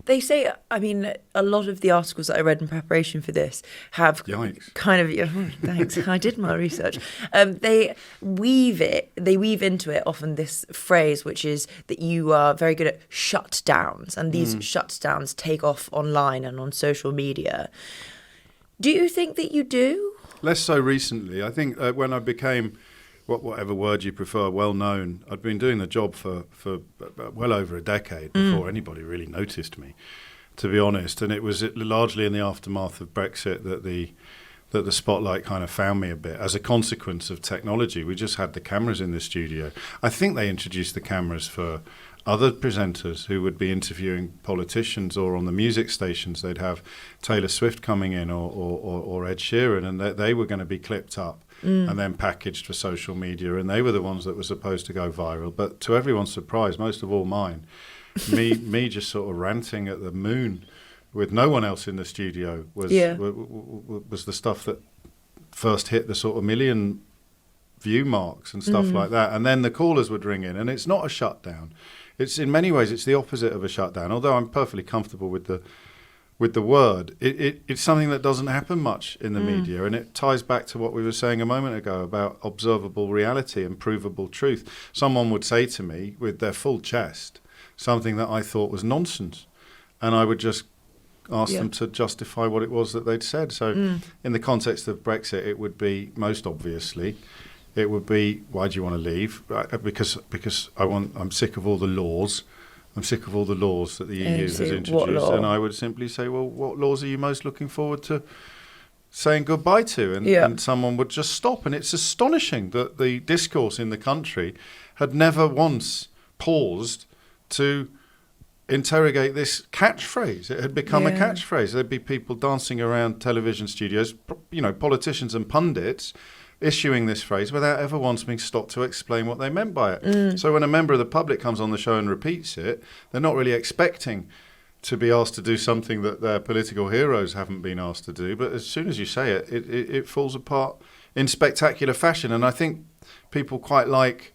they say, I mean, a lot of the articles that I read in preparation for this have Yikes. kind of, thanks, I did my research. They weave into it often this phrase, which is that you are very good at shutdowns, and these shutdowns take off online and on social media. Do you think that you do? Less so recently. I think when I became, whatever word you prefer, well known, I'd been doing the job for well over a decade before anybody really noticed me, to be honest. And it was largely in the aftermath of Brexit that the spotlight kind of found me a bit as a consequence of technology. We just had the cameras in the studio. I think they introduced the cameras for other presenters who would be interviewing politicians, or on the music stations they'd have Taylor Swift coming in or Ed Sheeran, and they were going to be clipped up and then packaged for social media, and they were the ones that were supposed to go viral. But to everyone's surprise, most of all mine, me just sort of ranting at the moon with no one else in the studio was the stuff that first hit the sort of million view marks and stuff like that. And then the callers would ring in, and it's not a shutdown. It's in many ways it's the opposite of a shutdown. Although I'm perfectly comfortable with the word, it's something that doesn't happen much in the media, and it ties back to what we were saying a moment ago about observable reality and provable truth. Someone would say to me with their full chest something that I thought was nonsense, and I would just ask them to justify what it was that they'd said. So in the context of Brexit, it would be, most obviously, it would be, why do you want to leave? Because I'm sick of all the laws. I'm sick of all the laws that the EU has introduced. And I would simply say, well, what laws are you most looking forward to saying goodbye to? And someone would just stop. And it's astonishing that the discourse in the country had never once paused to interrogate this catchphrase. It had become a catchphrase. There'd be people dancing around television studios, politicians and pundits, issuing this phrase without ever once being stopped to explain what they meant by it. So when a member of the public comes on the show and repeats it, they're not really expecting to be asked to do something that their political heroes haven't been asked to do. But as soon as you say it, it falls apart in spectacular fashion. And I think people quite like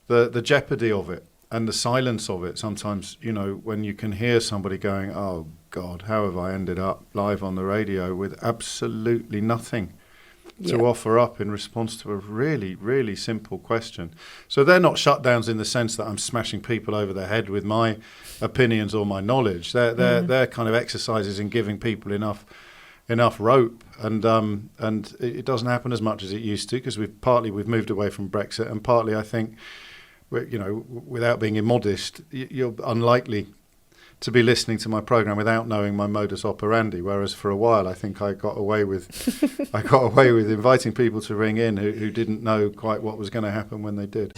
the jeopardy of it and the silence of it. Sometimes, when you can hear somebody going, oh, God, how have I ended up live on the radio with absolutely nothing to offer up in response to a really, really simple question. So they're not shutdowns in the sense that I'm smashing people over the head with my opinions or my knowledge. They're kind of exercises in giving people enough rope, and it doesn't happen as much as it used to, because we've moved away from Brexit, and partly I think, without being immodest, you're unlikely to be listening to my program without knowing my modus operandi. Whereas for a while, I think I got away with inviting people to ring in who didn't know quite what was going to happen when they did.